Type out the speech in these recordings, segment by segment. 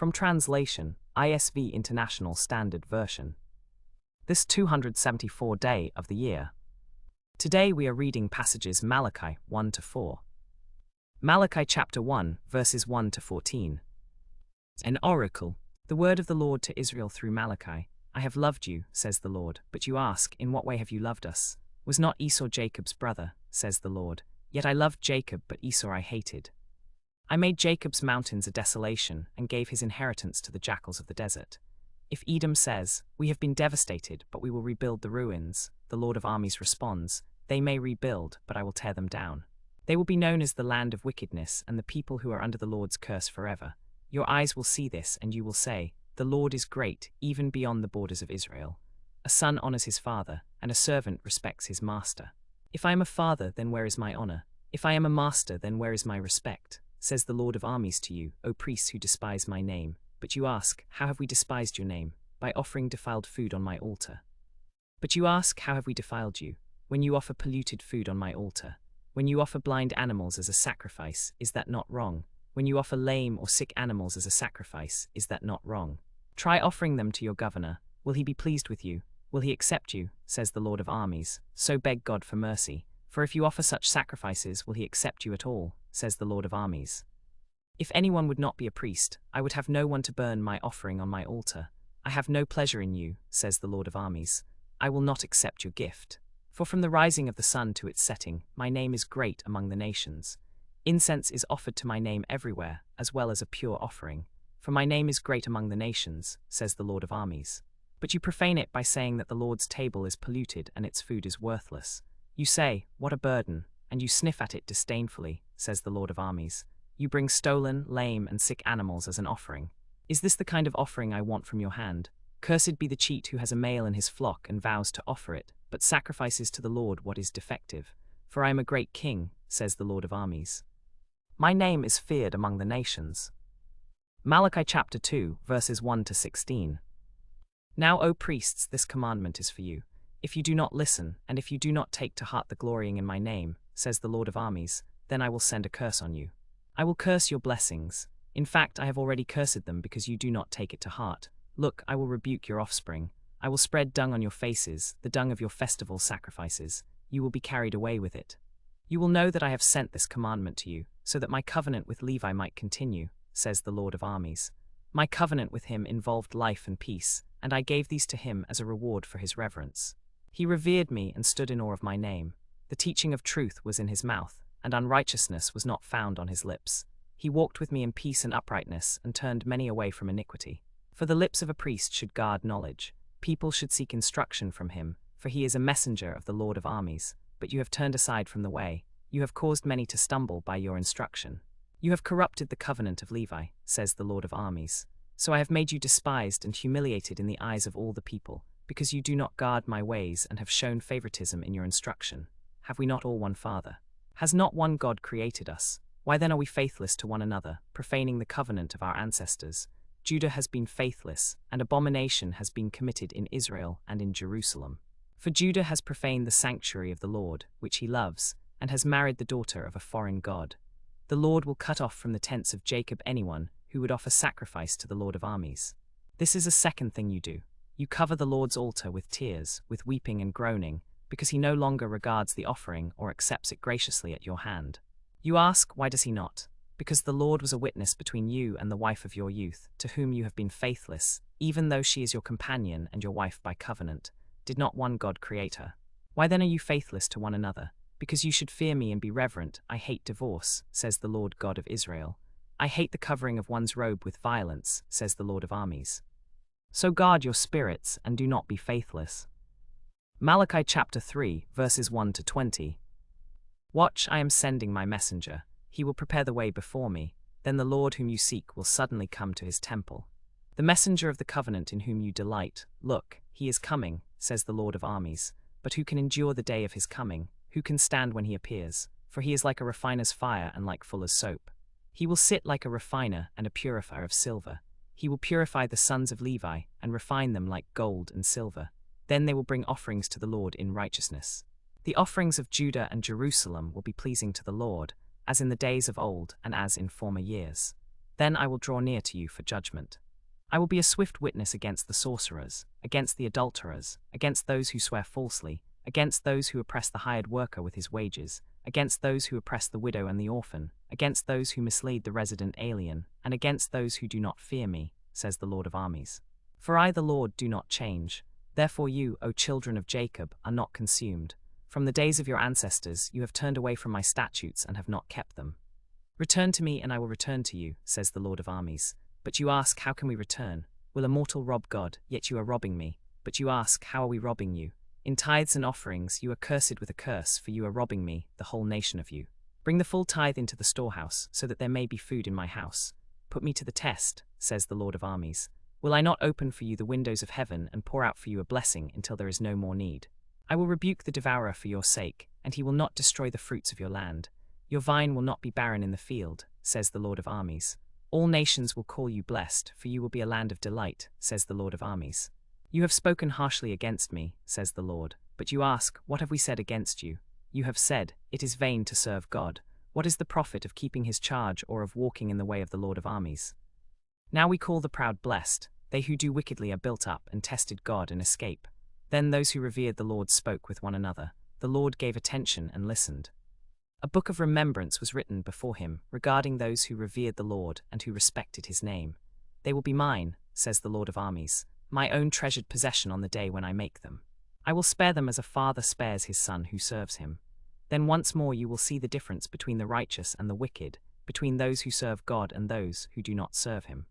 From translation, ISV International Standard Version. This 274th day of the year. Today we are reading passages Malachi 1-4. Malachi chapter 1, verses 1-14. An oracle. The word of the Lord to Israel through Malachi. I have loved you, says the Lord, but you ask, in what way have you loved us? Was not Esau Jacob's brother, says the Lord? Yet I loved Jacob, but Esau I hated. I made Jacob's mountains a desolation, and gave his inheritance to the jackals of the desert. If Edom says, we have been devastated, but we will rebuild the ruins, the Lord of armies responds, they may rebuild, but I will tear them down. They will be known as the land of wickedness, and the people who are under the Lord's curse forever. Your eyes will see this, and you will say, the Lord is great, even beyond the borders of Israel. A son honors his father, and a servant respects his master. If I am a father, then where is my honor? If I am a master, then where is my respect? Says the Lord of armies to you, O priests who despise my name. But you ask, how have we despised your name? By offering defiled food on my altar. But you ask, how have we defiled you? When you offer polluted food on my altar. When you offer blind animals as a sacrifice, is that not wrong? When you offer lame or sick animals as a sacrifice, is that not wrong? Try offering them to your governor. Will he be pleased with you? Will he accept you? Says the Lord of armies. So beg God for mercy. For if you offer such sacrifices, will he accept you at all? Says the Lord of armies. If anyone would not be a priest, I would have no one to burn my offering on my altar. I have no pleasure in you, says the Lord of armies. I will not accept your gift. For from the rising of the sun to its setting, my name is great among the nations. Incense is offered to my name everywhere, as well as a pure offering. For my name is great among the nations, says the Lord of armies. But you profane it by saying that the Lord's table is polluted and its food is worthless. You say, what a burden, and you sniff at it disdainfully, says the Lord of armies. You bring stolen, lame, and sick animals as an offering. Is this the kind of offering I want from your hand? Cursed be the cheat who has a male in his flock and vows to offer it, but sacrifices to the Lord what is defective. For I am a great king, says the Lord of armies. My name is feared among the nations. Malachi chapter 2, verses 1-16. Now, O priests, this commandment is for you. If you do not listen, and if you do not take to heart the glorying in my name, says the Lord of armies, then I will send a curse on you. I will curse your blessings. In fact, I have already cursed them because you do not take it to heart. Look, I will rebuke your offspring. I will spread dung on your faces, the dung of your festival sacrifices. You will be carried away with it. You will know that I have sent this commandment to you, so that my covenant with Levi might continue, says the Lord of armies. My covenant with him involved life and peace, and I gave these to him as a reward for his reverence. He revered me and stood in awe of my name. The teaching of truth was in his mouth, and unrighteousness was not found on his lips. He walked with me in peace and uprightness, and turned many away from iniquity. For the lips of a priest should guard knowledge. People should seek instruction from him, for he is a messenger of the Lord of armies. But you have turned aside from the way. You have caused many to stumble by your instruction. You have corrupted the covenant of Levi, says the Lord of armies. So I have made you despised and humiliated in the eyes of all the people, because you do not guard my ways and have shown favoritism in your instruction. Have we not all one Father? Has not one God created us? Why then are we faithless to one another, profaning the covenant of our ancestors? Judah has been faithless, and abomination has been committed in Israel and in Jerusalem. For Judah has profaned the sanctuary of the Lord, which he loves, and has married the daughter of a foreign god. The Lord will cut off from the tents of Jacob anyone who would offer sacrifice to the Lord of armies. This is a second thing you do. You cover the Lord's altar with tears, with weeping and groaning, because he no longer regards the offering or accepts it graciously at your hand. You ask, why does he not? Because the Lord was a witness between you and the wife of your youth, to whom you have been faithless, even though she is your companion and your wife by covenant. Did not one God create her? Why then are you faithless to one another? Because you should fear me and be reverent. I hate divorce, says the Lord God of Israel. I hate the covering of one's robe with violence, says the Lord of armies. So guard your spirits and do not be faithless. Malachi chapter 3, verses 1-20. Watch, I am sending my messenger. He will prepare the way before me. Then the Lord whom you seek will suddenly come to his temple. The messenger of the covenant in whom you delight. Look, he is coming, says the Lord of armies. But who can endure the day of his coming? Who can stand when he appears? For he is like a refiner's fire and like fuller's soap. He will sit like a refiner and a purifier of silver. He will purify the sons of Levi and refine them like gold and silver. Then they will bring offerings to the Lord in righteousness. The offerings of Judah and Jerusalem will be pleasing to the Lord, as in the days of old and as in former years. Then I will draw near to you for judgment. I will be a swift witness against the sorcerers, against the adulterers, against those who swear falsely, against those who oppress the hired worker with his wages, against those who oppress the widow and the orphan, against those who mislead the resident alien, and against those who do not fear me, says the Lord of armies. For I, the Lord, do not change. Therefore you, O children of Jacob, are not consumed. From the days of your ancestors you have turned away from my statutes and have not kept them. Return to me and I will return to you, says the Lord of armies. But you ask, how can we return? Will a mortal rob God? Yet you are robbing me. But you ask, how are we robbing you? In tithes and offerings you are cursed with a curse, for you are robbing me, the whole nation of you. Bring the full tithe into the storehouse, so that there may be food in my house. Put me to the test, says the Lord of armies. Will I not open for you the windows of heaven and pour out for you a blessing until there is no more need? I will rebuke the devourer for your sake, and he will not destroy the fruits of your land. Your vine will not be barren in the field, says the Lord of armies. All nations will call you blessed, for you will be a land of delight, says the Lord of armies. You have spoken harshly against me, says the Lord. But you ask, what have we said against you? You have said, it is vain to serve God. What is the profit of keeping his charge or of walking in the way of the Lord of armies? Now we call the proud blessed. They who do wickedly are built up and tested God and escape. Then those who revered the Lord spoke with one another. The Lord gave attention and listened. A book of remembrance was written before him regarding those who revered the Lord and who respected his name. They will be mine, says the Lord of armies, my own treasured possession on the day when I make them. I will spare them as a father spares his son who serves him. Then once more you will see the difference between the righteous and the wicked, between those who serve God and those who do not serve him.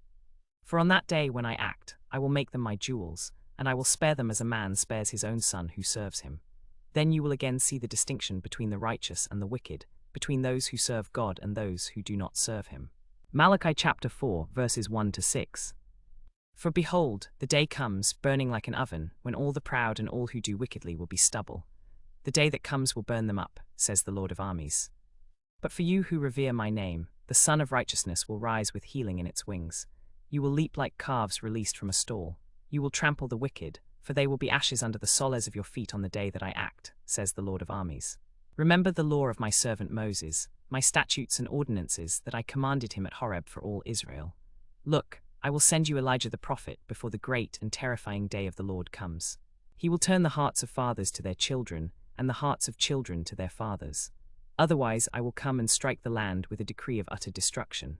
For on that day when I act, I will make them my jewels, and I will spare them as a man spares his own son who serves him. Then you will again see the distinction between the righteous and the wicked, between those who serve God and those who do not serve him. Malachi chapter 4, verses 1-6. For behold, the day comes, burning like an oven, when all the proud and all who do wickedly will be stubble. The day that comes will burn them up, says the Lord of armies. But for you who revere my name, the Son of Righteousness will rise with healing in its wings. You will leap like calves released from a stall. You will trample the wicked, for they will be ashes under the soles of your feet on the day that I act, says the Lord of armies. Remember the law of my servant Moses, my statutes and ordinances that I commanded him at Horeb for all Israel. Look, I will send you Elijah the prophet before the great and terrifying day of the Lord comes. He will turn the hearts of fathers to their children, and the hearts of children to their fathers. Otherwise I will come and strike the land with a decree of utter destruction.